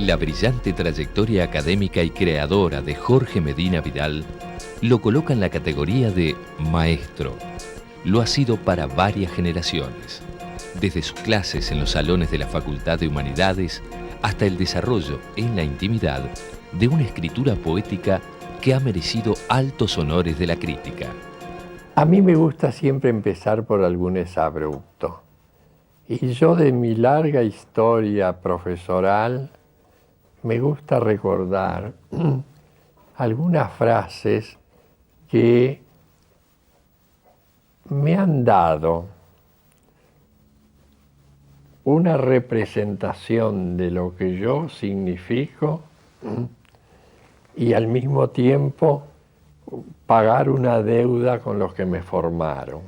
La brillante trayectoria académica y creadora de Jorge Medina Vidal lo coloca en la categoría de maestro. Lo ha sido para varias generaciones, desde sus clases en los salones de la Facultad de Humanidades hasta el desarrollo en la intimidad de una escritura poética que ha merecido altos honores de la crítica. A mí me gusta siempre empezar por algún exabrupto. Y yo, de mi larga historia profesoral, me gusta recordar algunas frases que me han dado una representación de lo que yo significo y al mismo tiempo pagar una deuda con los que me formaron.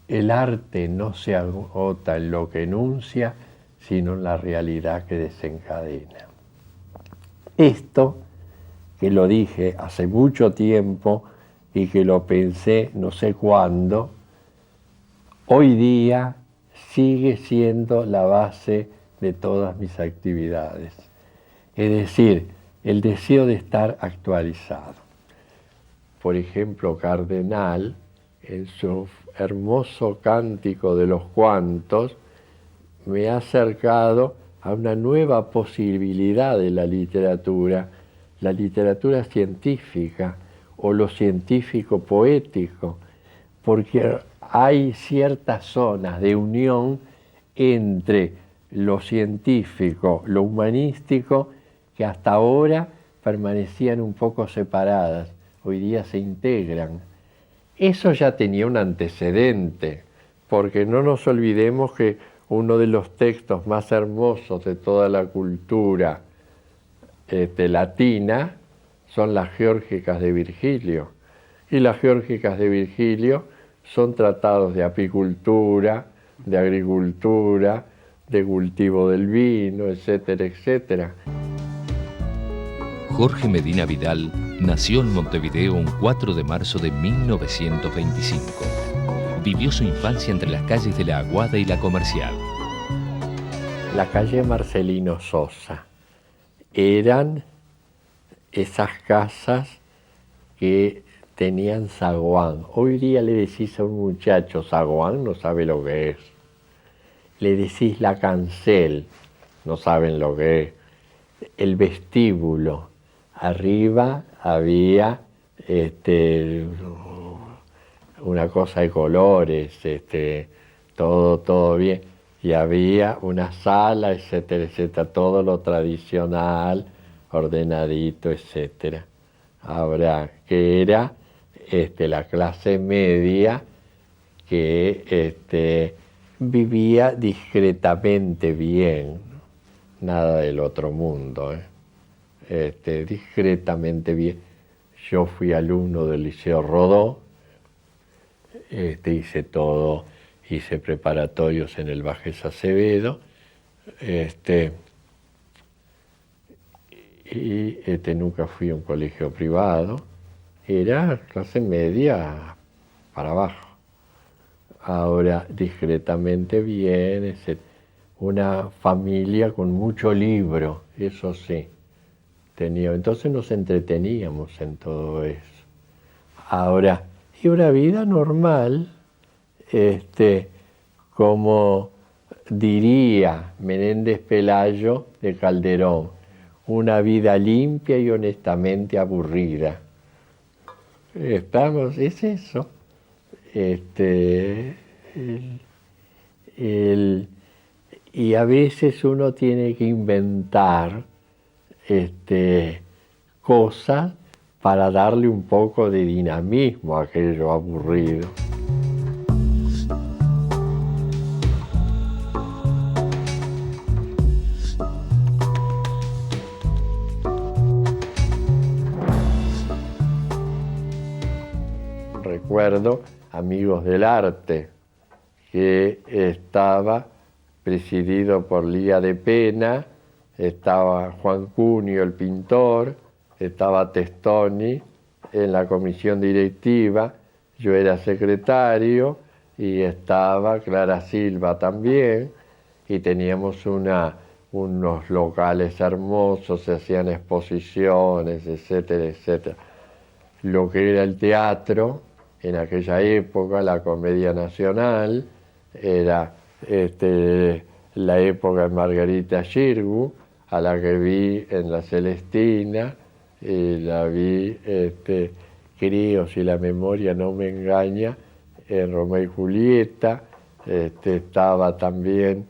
El arte no se agota en lo que enuncia, sino en la realidad que desencadena. Esto, que lo dije hace mucho tiempo y que lo pensé no sé cuándo, hoy día sigue siendo la base de todas mis actividades. Es decir, el deseo de estar actualizado. Por ejemplo, Cardenal, en su hermoso Cántico de los Cuantos, me ha acercado a una nueva posibilidad de la literatura científica o lo científico poético, porque hay ciertas zonas de unión entre lo científico, lo humanístico, que hasta ahora permanecían un poco separadas, hoy día se integran. Eso ya tenía un antecedente, porque no nos olvidemos que uno de los textos más hermosos de toda la cultura latina son las Geórgicas de Virgilio. Y las Geórgicas de Virgilio son tratados de apicultura, de agricultura, de cultivo del vino, etcétera, etcétera. Jorge Medina Vidal nació en Montevideo un 4 de marzo de 1925. Vivió su infancia entre las calles de la Aguada y la Comercial. La calle Marcelino Sosa. Eran esas casas que tenían zaguán. Hoy día le decís a un muchacho zaguán, no sabe lo que es. Le decís la cancel, no saben lo que es. El vestíbulo. Arriba había una cosa de colores, todo bien. Y había una sala, etcétera, etcétera, todo lo tradicional, ordenadito, etcétera. Ahora, que era la clase media que vivía discretamente bien, nada del otro mundo, discretamente bien. Yo fui alumno del Liceo Rodó, hice preparatorios en el Bajes Acevedo, nunca fui a un colegio privado, era clase media para abajo. Ahora, discretamente bien, etc. Una familia con mucho libro, eso sí, entonces nos entreteníamos en todo eso. Ahora, y una vida normal, como diría Menéndez Pelayo de Calderón, una vida limpia y honestamente aburrida. Es eso. Y a veces uno tiene que inventar cosas para darle un poco de dinamismo a aquello aburrido. Recuerdo Amigos del Arte, que estaba presidido por Lía de Pena, estaba Juan Cunio, el pintor, estaba Testoni en la comisión directiva, yo era secretario y estaba Clara Silva también, y teníamos una unos locales hermosos, se hacían exposiciones, etcétera, etcétera. Lo que era el teatro, en aquella época, la Comedia Nacional, era la época de Margarita Xirgu, a la que vi en La Celestina, y la vi, creo, si la memoria no me engaña, en Romeo y Julieta, estaba también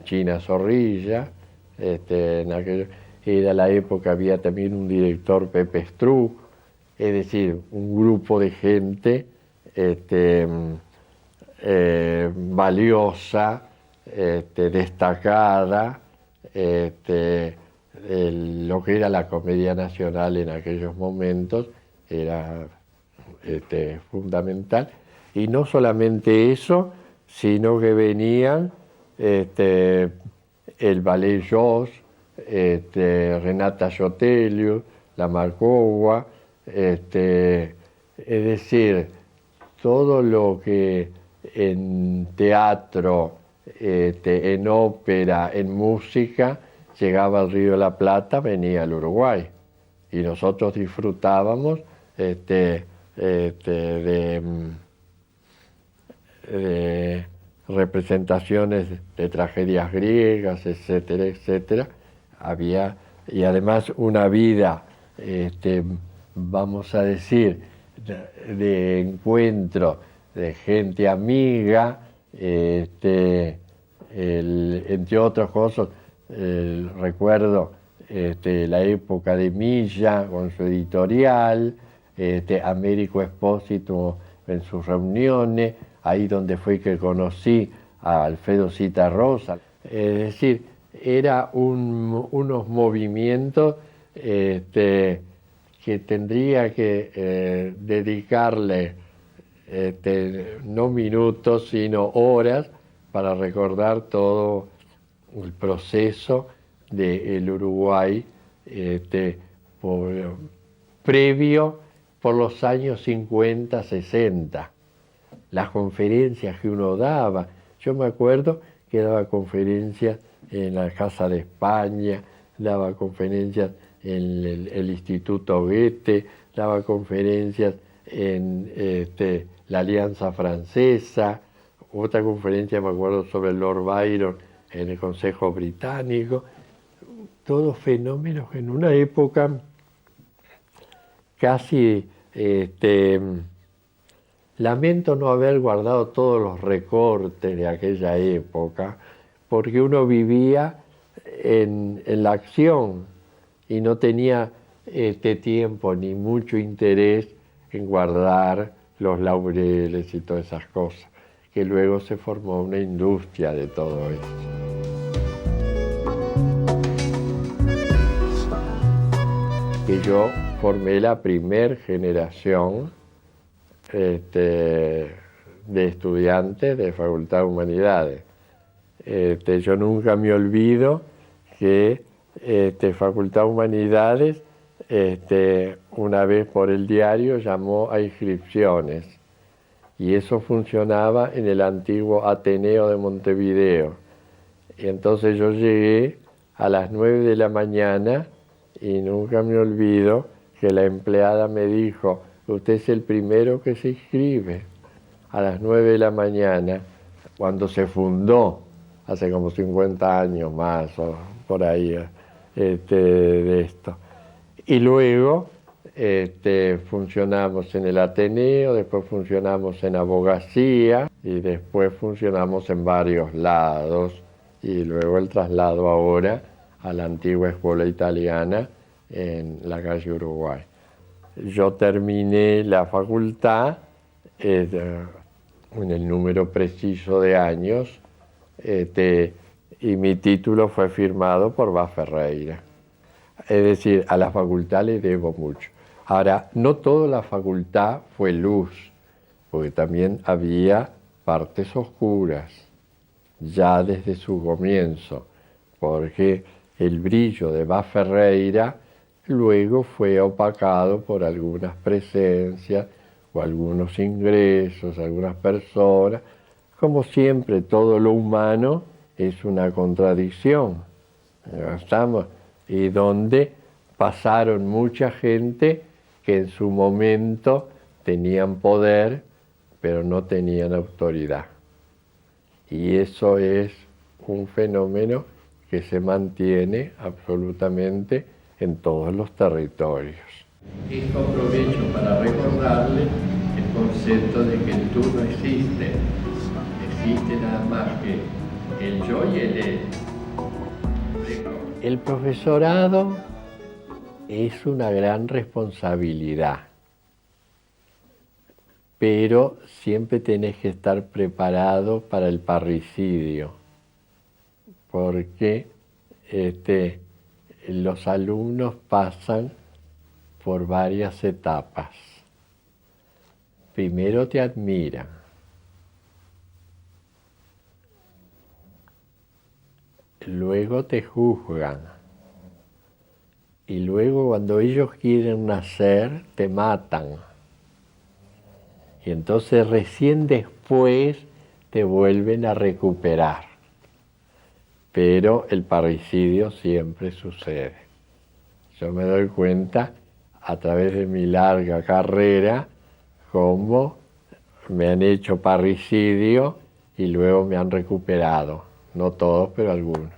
China Zorrilla, en aquello, era la época, había también un director, Pepe Struck, es decir, un grupo de gente valiosa, destacada, lo que era la Comedia Nacional en aquellos momentos era fundamental. Y no solamente eso, sino que venían el Ballet Jos, Renata Sotelius, la Marcogua, es decir, todo lo que en teatro, en ópera, en música, llegaba al Río de la Plata, venía al Uruguay. Y nosotros disfrutábamos de representaciones de tragedias griegas, etcétera, etcétera. Había, y además, una vida, vamos a decir, de encuentro de gente amiga, entre otras cosas, recuerdo la época de Milla con su editorial, Américo Espósito en sus reuniones, ahí donde fue que conocí a Alfredo Zitarrosa. Es decir, era unos movimientos que tendría que dedicarle no minutos, sino horas para recordar todo el proceso del Uruguay previo por los años 50, 60. Las conferencias que uno daba. Yo me acuerdo que daba conferencias en la Casa de España, daba conferencias en el Instituto Goethe, daba conferencias en la Alianza Francesa, otra conferencia me acuerdo sobre Lord Byron en el Consejo Británico, todos fenómenos en una época casi, lamento no haber guardado todos los recortes de aquella época, porque uno vivía en la acción y no tenía tiempo ni mucho interés en guardar los laureles y todas esas cosas, que luego se formó una industria de todo eso. Que yo formé la primer generación de estudiantes de Facultad de Humanidades. Yo nunca me olvido que Facultad de Humanidades una vez por el diario llamó a inscripciones y eso funcionaba en el antiguo Ateneo de Montevideo. Y entonces yo llegué a las 9 de la mañana y nunca me olvido que la empleada me dijo: usted es el primero que se inscribe. A las 9 de la mañana, cuando se fundó, hace como 50 años más o por ahí, de esto. Y luego funcionamos en el Ateneo, después funcionamos en Abogacía y después funcionamos en varios lados y luego el traslado ahora a la antigua escuela italiana en la calle Uruguay. Yo terminé la facultad en el número preciso de años y mi título fue firmado por Bas Ferreira. Es decir, a la facultad le debo mucho. Ahora, no toda la facultad fue luz, porque también había partes oscuras, ya desde su comienzo, porque el brillo de Bas Ferreira luego fue opacado por algunas presencias o algunos ingresos, algunas personas. Como siempre, todo lo humano es una contradicción. ¿Estamos? Y donde pasaron mucha gente que en su momento tenían poder, pero no tenían autoridad. Y eso es un fenómeno que se mantiene absolutamente en todos los territorios. Esto aprovecho para recordarle el concepto de que el tú no existe. Existe nada más que el yo y el él. El profesorado es una gran responsabilidad, pero siempre tenés que estar preparado para el parricidio, porque los alumnos pasan por varias etapas. Primero te admiran, luego te juzgan, y luego cuando ellos quieren nacer te matan. Y entonces recién después te vuelven a recuperar. Pero el parricidio siempre sucede. Yo me doy cuenta a través de mi larga carrera cómo me han hecho parricidio y luego me han recuperado. No todos, pero algunos.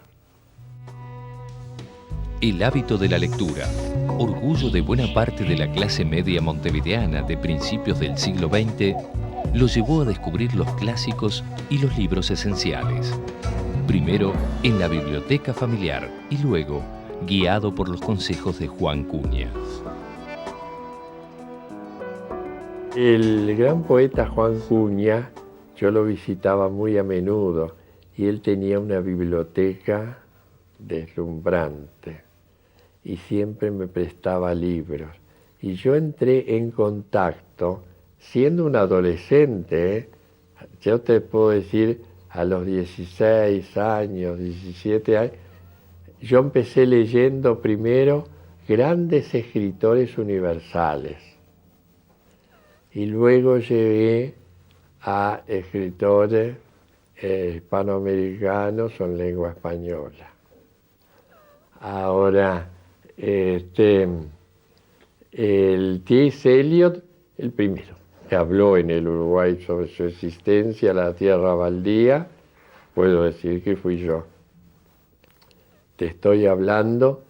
El hábito de la lectura, orgullo de buena parte de la clase media montevideana de principios del siglo XX, lo llevó a descubrir los clásicos y los libros esenciales. Primero en la biblioteca familiar y luego guiado por los consejos de Juan Cuña. El gran poeta Juan Cuña, yo lo visitaba muy a menudo y él tenía una biblioteca deslumbrante y siempre me prestaba libros. Y yo entré en contacto, siendo un adolescente, yo te puedo decir, a los 16 años, 17 años, yo empecé leyendo primero grandes escritores universales y luego llegué a escritores hispanoamericanos o en lengua española. Ahora, el T.S. Eliot, el primero, que habló en el Uruguay sobre su existencia, la tierra baldía, puedo decir que fui yo. Te estoy hablando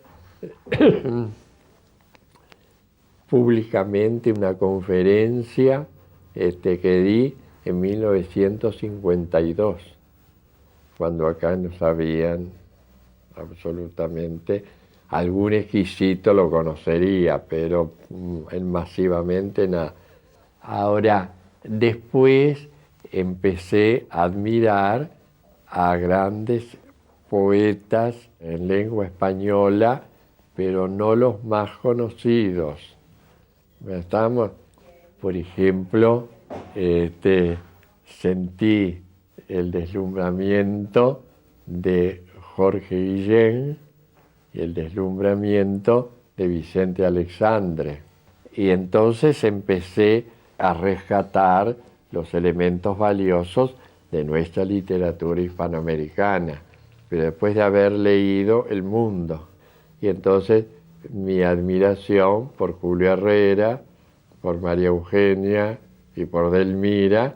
públicamente una conferencia que di en 1952, cuando acá no sabían absolutamente, algún exquisito lo conocería, pero masivamente nada. Ahora, después empecé a admirar a grandes poetas en lengua española, pero no los más conocidos. ¿Estamos? Por ejemplo, sentí el deslumbramiento de Jorge Guillén y el deslumbramiento de Vicente Alexandre. Y entonces empecé a rescatar los elementos valiosos de nuestra literatura hispanoamericana, pero después de haber leído El Mundo. Y entonces mi admiración por Julio Herrera, por María Eugenia y por Delmira,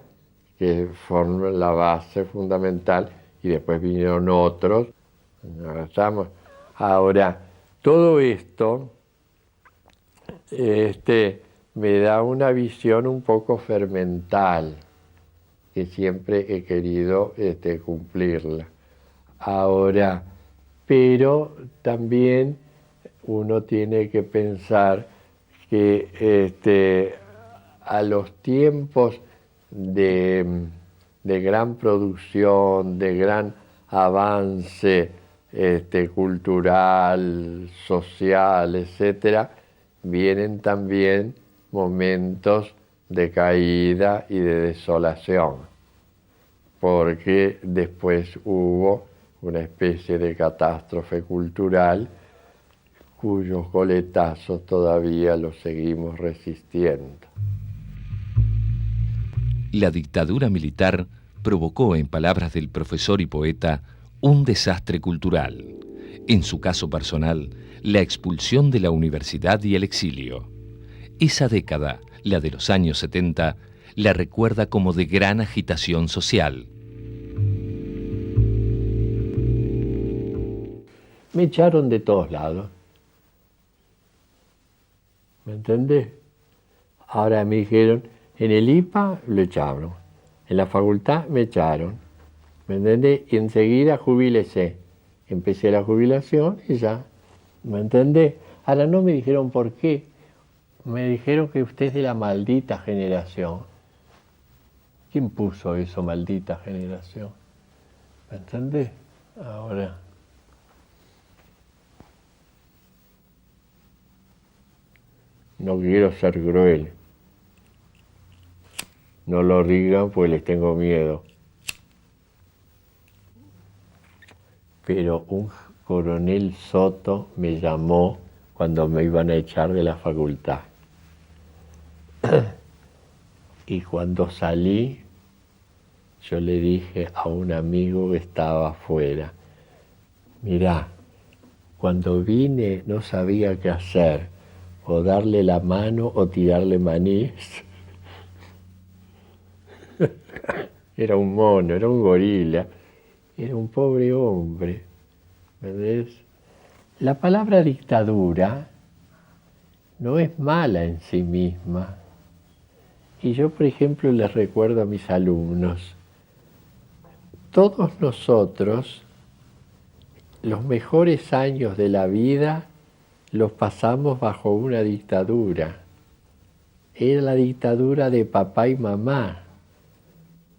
que forman la base fundamental, y después vinieron otros. Ahora, todo esto me da una visión un poco fermental, que siempre he querido cumplirla. Ahora, pero también uno tiene que pensar que a los tiempos de gran producción, de gran avance cultural, social, etcétera, vienen también momentos de caída y de desolación, porque después hubo una especie de catástrofe cultural cuyos coletazos todavía los seguimos resistiendo. La dictadura militar provocó, en palabras del profesor y poeta, Un desastre cultural. En su caso personal, la expulsión de la universidad y el exilio. Esa década, la de los años 70, la recuerda como de gran agitación social. Me echaron de todos lados. ¿Me entendés? Ahora me dijeron, en el IPA lo echaron, en la facultad me echaron, ¿me entendés? Y enseguida jubílese. Empecé la jubilación y ya, ¿me entendés? Ahora no me dijeron por qué. Me dijeron que usted es de la maldita generación. ¿Quién puso eso, maldita generación? ¿Me entendés? Ahora. No quiero ser cruel. No lo digan porque les tengo miedo. Pero un coronel Soto me llamó cuando me iban a echar de la facultad. Y cuando salí, yo le dije a un amigo que estaba afuera, mirá, cuando vine no sabía qué hacer, o darle la mano o tirarle manís. Era un mono, era un gorila, era un pobre hombre. ¿Ves? La palabra dictadura no es mala en sí misma. Y yo, por ejemplo, les recuerdo a mis alumnos, todos nosotros, los mejores años de la vida los pasamos bajo una dictadura. Era la dictadura de papá y mamá,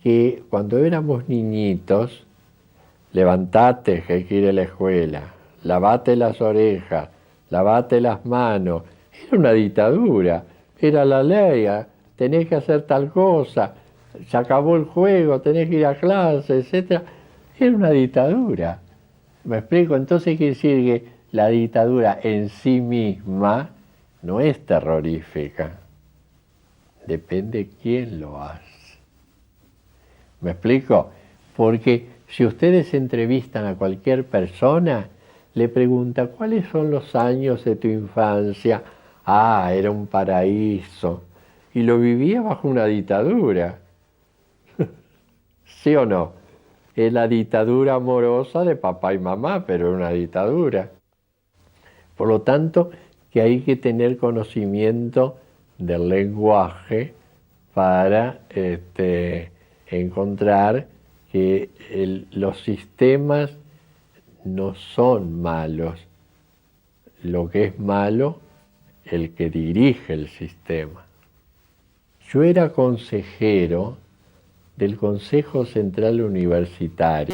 que cuando éramos niñitos, levantate que hay que ir a la escuela, lavate las orejas, lavate las manos. Era una dictadura, era la ley, tenés que hacer tal cosa, se acabó el juego, tenés que ir a clase, etc. Era una dictadura. ¿Me explico? Entonces quiere decir que la dictadura en sí misma no es terrorífica. Depende quién lo hace. ¿Me explico? Porque si ustedes entrevistan a cualquier persona, le pregunta, ¿cuáles son los años de tu infancia? Ah, era un paraíso. Y lo vivía bajo una dictadura. ¿Sí o no? Es la dictadura amorosa de papá y mamá, pero es una dictadura. Por lo tanto, que hay que tener conocimiento del lenguaje para encontrar que los sistemas no son malos. Lo que es malo, el que dirige el sistema. Yo era consejero del Consejo Central Universitario.